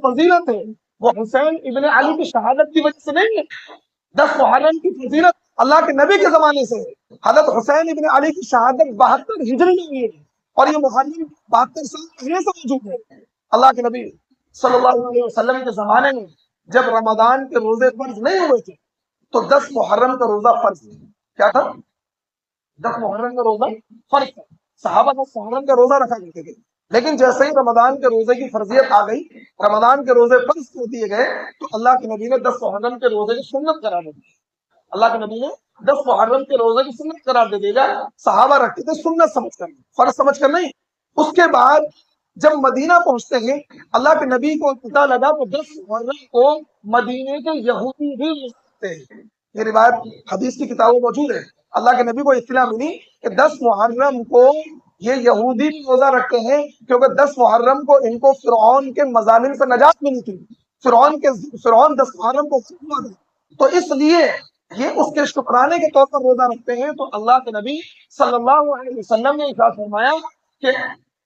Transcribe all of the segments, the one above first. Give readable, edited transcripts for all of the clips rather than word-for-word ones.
फजीलत है वो हुसैन इब्न अली की शहादत की वजह से नहीं है। 10 मुहर्रम की फजीलत अल्लाह के नबी के जमाने से है। हजरत हुसैन इब्न अली की शहादत 72 हिजरी में हुई है और ये मुहर्रम 72 साल पहले से मौजूद है। अल्लाह के नबी सल्लल्लाहु अलैहि वसल्लम के जमाने में जब रमजान के रोजे फर्ज नहीं हुए थे तो 10 मुहर्रम का रोजा फर्ज क्या था? 10 मुहर्रम का रोजा फर्ज था। सहाबा 10 मुहर्रम का रोजा रखा करते थे, लेकिन जैसे ही रमजान के रोजे की फर्जियत आ गई, रमजान के रोजे फर्ज कर दिए गए, तो अल्लाह के नबी ने 10 मुहर्रम के रोजे की सुन्नत करार दे दी। अल्लाह के नबी ने 10 मुहर्रम के रोजे की सुन्नत करार दे देगा। सहाबा रखते थे सुन्नत समझकर, फर्ज समझकर नहीं। उसके बाद जब मदीना पहुंचते हैं, अल्लाह के नबी को पता लगा तो 10 मुहर्रम को मदीने के यहूदी भी रखते हैं। ये रिवायत हदीस की किताबों में मौजूद है। अल्लाह के नबी को इत्तला मिली कि 10 मुहर्रम को ये यहूदी भी रोजा रखते हैं, क्योंकि 10 मुहर्रम को इनको फिरौन के मजालिम से नजात मिली थी। फिरौन 10 मुहर्रम को हुआ था, तो इसलिए ये उसके शुक्राने के तौर पर रोजा रखते हैं। तो अल्लाह के नबी सल्लल्लाहु अलैहि वसल्लम ने इरशाद फरमाया कि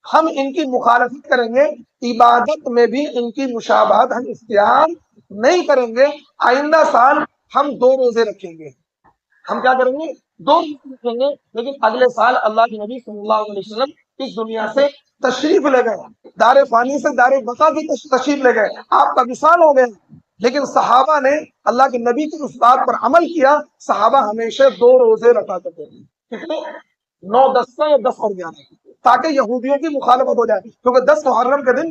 हम इनकी मुखालफत करेंगे, इबादत में भी इनकी मुशाबहत हम इख्तियार नहीं करेंगे। आइंदा साल हम 2 रोजे रखेंगे। हम क्या करेंगे? 2 रोजे रखेंगे। लेकिन अगले साल अल्लाह के नबी सल्लल्लाहु अलैहि वसल्लम इस दुनिया से तशरीफ ले गए, दारे फानी से दारे बका की तशरीफ ले गए, आपका विसाल हो गया। लेकिन सहाबा ने अल्लाह के नबी की उस बात पर अमल किया। सहाबा हमेशा 2 रोजे रखा करते थे। कितने? 9, 10 या 10 और 11, ताकि यहूदियों की मुखालफत हो जाए, क्योंकि 10 मुहर्रम के दिन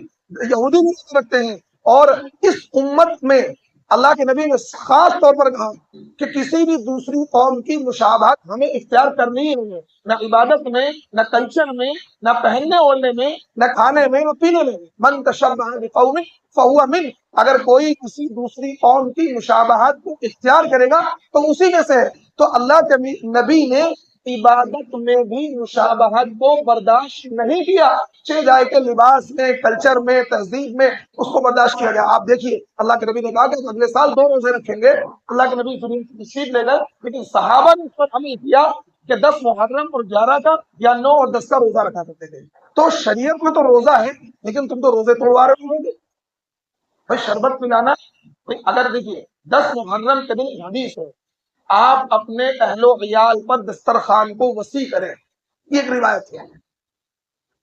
यहूदी भी रखते हैं। और इस उम्मत में अल्लाह के नबी ने खास तौर पर कहा कि किसी भी दूसरी कौम की मुशाबहत हमें इख्तियार करनी ही नहीं है, न इबादत में, न कल्चर में, न पहनने ओढ़ने में, न खाने में, न पीने में। मन तशब्बह बिकौमिन फहुवा मिन, अगर कोई किसी दूसरी कौम की मुशाबहत को इख्तियार करेगा तो उसी में से है। तो अल्लाह के नबी ने इबादत में भी मुशाबहत को बर्दाश्त नहीं किया, चाहे जाए के लिबास में, कल्चर में, तहजीब में, उसको बर्दाश्त किया गया। आप देखिए अल्लाह के नबी ने कहा कि अगले साल 2 रोजे रखेंगे। अल्लाह के नबी तशरीफ ले गए, लेकिन सहाबा ने उस पर अमल किया कि 10 मुहर्रम और 11 का या 9 और 10 का रोजा रखा करते थे। तो शरीयत में तो रोजा है, लेकिन तुम तो रोजे तोड़वा रहे होंगे भाई। शरबत पिलाना, अगर देखिए 10 मुहर्रम के दिन हदीस है, आप अपने अहलो अयाल पर दस्तरखान को वसी करें, ये एक रिवायत है।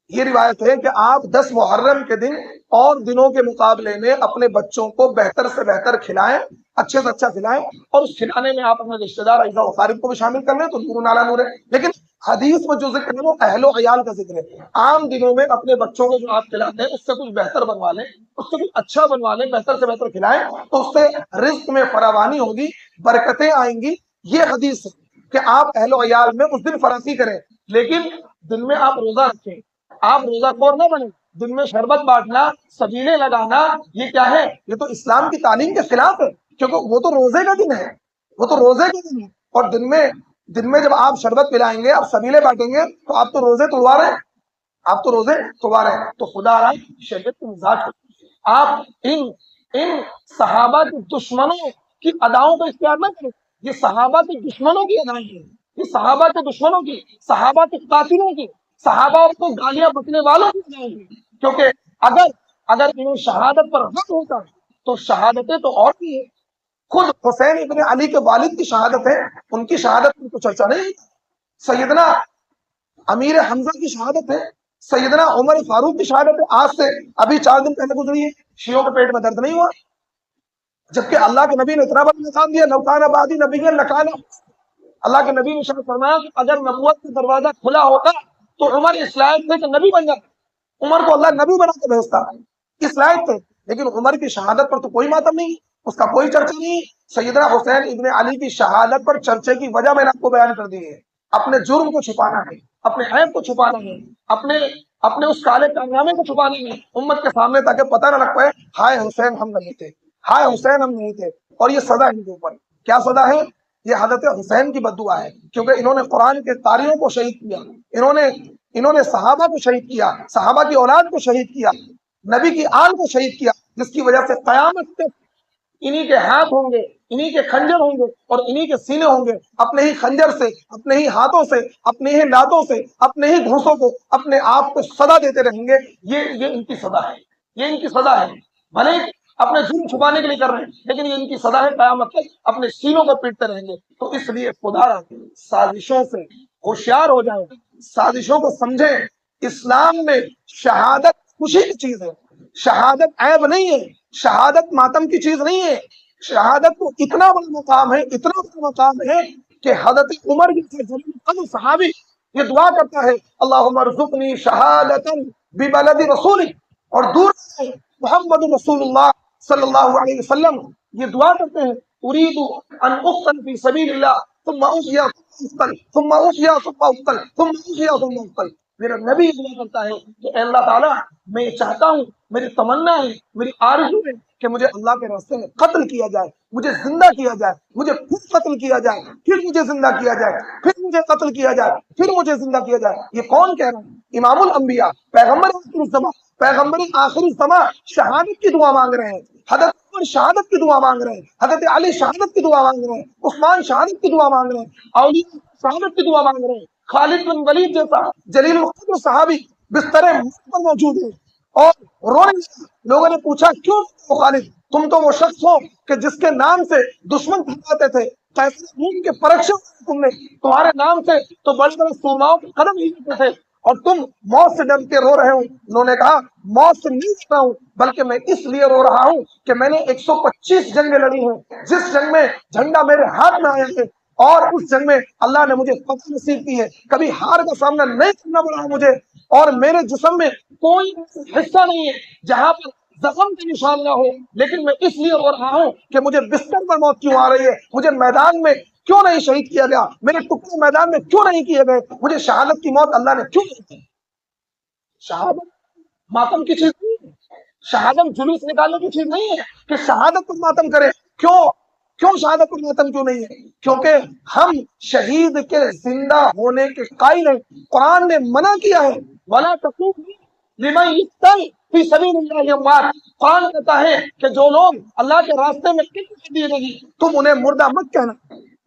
ये रिवायत है कि आप 10 मुहर्रम के दिन और दिनों के मुकाबले में अपने बच्चों को बेहतर से बेहतर खिलाएं, अच्छे से अच्छा खिलाएं, और उस खिलाने में आप अपने रिश्तेदार अज़ा व अक़ारिब को भी शामिल कर लें तो नूर अला नूर है। लेकिन हदीस में जो जिक्र है वो अहलो अयाल का जिक्र है। आम दिनों में अपने बच्चों को जो आप खिलाते हैं उससे कुछ बेहतर बनवा लें, उससे कुछ अच्छा बनवा लें, बेहतर से बेहतर खिलाएं, तो उससे रिज्क में फरावानी होगी, बरकतें आएंगी। ये हदीस है कि आप अहलो अयाल में उस दिन फराखी करें, लेकिन दिन में आप रोजा रखें, आप रोजाखोर न बने। दिन में शरबत बांटना, सबीले लगाना, ये क्या है? ये तो इस्लाम की तालीम के खिलाफ है, क्योंकि वो तो रोजे का दिन है, वो तो रोजे का दिन है। और दिन में जब आप शरबत पिलाएंगे, आप सबीले बांटेंगे, तो आप तो रोजे तोड़वा रहे हैं, आप तो रोजे तोड़वा रहे हैं। तो खुदा शरीयत के मिजाज, आप इन सहाबा के दुश्मनों की अदाओं को इख्तियार न करें। ये सहाबा के दुश्मनों की अदाएं हैं, ये सहाबा के दुश्मनों की, सहाबा के कातिलों की, सहाबा को गालियां बकने वालों की अदाएं हैं। क्योंकि अगर इन्हें शहादत पर हक होता तो शहादतें तो और भी है। खुद हुसैन इब्न अली के वालिद की शहादत है, उनकी शहादत की तो चर्चा नहीं। सैयदना अमीर हमजा की शहादत है, सैयदना उमर फारूक की शहादत है, आज से अभी 4 दिन पहले गुजरी है। शियों के पेट में दर्द नहीं हुआ, जबकि अल्लाह के नबी ने इतना बड़ा निशान दिया, लौकाना बादी नबी लकाना। अल्लाह के नबी ने शायद फरमाया कि अगर नबूवत का दरवाजा खुला होता तो उमर इस लायक थे कि नबी बन जाता, उमर को अल्लाह नबी बना के भेजता, इस लायक थे। लेकिन उमर की शहादत पर तो कोई मातम नहीं, उसका कोई चर्चा नहीं। सैयदना हुसैन इब्न अली की शहादत पर चर्चे की वजह मैंने आपको बयान कर दी है। अपने जुर्म को छुपाना है, अपने ऐब को छुपाना है, अपने उस काले कारनामे को छुपाना है उम्मत के सामने, ताकि पता न लग पाए हाय हुसैन हम नहीं थे, हाय हुसैन हम नहीं थे। और ये सजा इनके ऊपर, क्या सजा है? ये हजरत हुसैन की बद्दुआ है, क्योंकि इन्होंने कुरान के कारियों को शहीद किया, इन्होंने सहाबा को शहीद किया, सहाबा की औलाद को शहीद किया, नबी की आल को शहीद किया, जिसकी वजह से कयामत तक इन्हीं के हाथ होंगे, इन्हीं के खंजर होंगे और इन्हीं के सीने होंगे। अपने ही खंजर से, अपने ही हाथों से, अपने ही लातों से, अपने ही घूंसों को अपने आप को सदा देते रहेंगे। ये इनकी सदा है, ये इनकी सदा है। भले اپنے ظلم چھپانے کے لیے کر رہے ہیں، لیکن یہ ان کی سزا ہے، قیامت تک اپنے سینوں کو پیٹتے رہیں گے۔ تو اس لیے خدا سازشوں سے ہوشیار ہو جائیں، سازشوں کو سمجھیں۔ اسلام میں شہادت خوشی کی چیز ہے، شہادت عیب نہیں ہے، شہادت ماتم کی چیز نہیں ہے۔ شہادت کو اتنا بڑا مقام ہے، اتنا بڑا مقام ہے کہ حضرت عمر جیسے جلیل القدر صحابی یہ دعا کرتا ہے، اللہم ارزقنی شہادتا ببلد رسولی، اور دور سے محمد رسول اللہ صلی اللہ علیہ وسلم یہ دعا کرتے ہیں، اريد ان اقتل في سبيل الله ثم احيا ثم احيا ثم اقتل ثم احيا ثم اقتل۔ میرا نبی دعا کرتا ہے کہ اے اللہ تعالیٰ میں یہ چاہتا ہوں، میری تمنا ہے، میری آرزو ہے کہ مجھے اللہ کے راستے میں قتل کیا جائے، مجھے زندہ کیا جائے، مجھے پھر قتل کیا جائے، پھر مجھے زندہ کیا جائے، پھر مجھے قتل کیا جائے، پھر مجھے زندہ کیا جائے۔ یہ کون کہہ رہا ہے؟ امام الانبیاء، پیغمبر آخر الزمان، پیغمبر آخر الزمان شہادت کی دعا مانگ رہے ہیں۔ حضرت عمر شہادت کی دعا مانگ رہے ہیں، حضرت علی شہادت کی دعا مانگ رہے ہیں، عثمان شہادت کی دعا مانگ رہے ہیں، اولیاء شہادت کی دعا مانگ رہے ہیں۔ خالد بن ولید جیسا جلیل القدر صحابی بستر موت پر موجود ہے اور رونے لگا۔ لوگوں نے پوچھا کیوں خالد، تم تو وہ شخص ہو کہ جس کے نام سے دشمن بھگاتے تھے، کیسے روم کے پرکشے تم نے، تمہارے نام سے تو بڑے بڑے سورماؤں کے قدم ہلتے تھے اور تم موت سے ڈر کے رو رہے ہو۔ انہوں نے کہا موت سے نہیں ڈرتا ہوں، بلکہ میں اس لیے رو رہا ہوں کہ میں نے 125 جنگیں لڑی ہیں، جس جنگ میں جھنڈا میرے ہاتھ میں آیا ہے اور اس جنگ میں اللہ نے مجھے فتح نصیب کی ہے، کبھی ہار کا سامنا نہیں کرنا پڑا مجھے، اور میرے جسم میں کوئی حصہ نہیں ہے جہاں پر زخم کا نشان نہ ہو، لیکن میں اس لیے رو رہا ہوں کہ مجھے بستر پر موت کیوں آ رہی ہے، مجھے میدان میں کیوں نہیں شہید کیا گیا، میرے ٹکڑے میدان میں کیوں نہیں کیے گئے، مجھے شہادت کی موت اللہ نے کیوں نہیں دی۔ شہادت ماتم کی چیز نہیں ہے، شہادت جلوس نکالنے کی چیز نہیں ہے کہ شہادت پر ماتم کرے۔ کیوں شہادت پر ماتم کیوں نہیں ہے؟ کیونکہ ہم شہید کے زندہ ہونے کے قائل ہیں۔ قرآن نے منع کیا ہے، وَلَا تَقُولُوا لِمَن يُقْتَلُ فِي سَبِيلِ اللَّهِ أَمْوَاتٌ۔ قرآن کہتا ہے کہ جو لوگ اللہ کے راستے میں قتل کر دیے گئے تم انہیں مردہ مت کہنا۔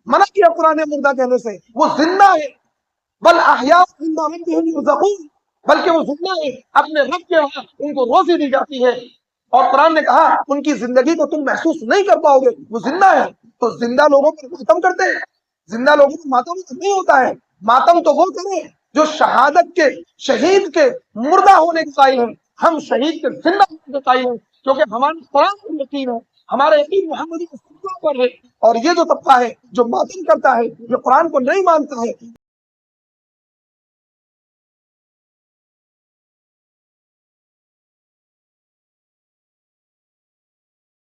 منع کیا قرآن نے مردہ کہنے سے، وہ زندہ ہے، بل احیاء عند ربهم يرزقون، بلکہ وہ زندہ ہے، اپنے رب کے وہاں ان کو روزی دی جاتی ہے۔ اور قرآن نے کہا ان کی زندگی کو تم محسوس نہیں کر پاؤ گے، وہ زندہ ہے۔ تو زندہ لوگوں پر ماتم کرتے ہیں، زندہ لوگوں پر ماتم نہیں ہوتا ہے۔ ماتم تو وہ کرے جو شہادت کے، شہید کے مردہ ہونے کے قائل ہیں۔ ہم شہید کے زندہ ہونے کے قائل ہیں کیونکہ ہمارا قرآن پر یقین ہے، ہمارا یقین محمدی پر ہے۔ اور یہ جو طبقہ ہے جو ماتم کرتا ہے، جو قرآن کو نہیں مانتا ہے،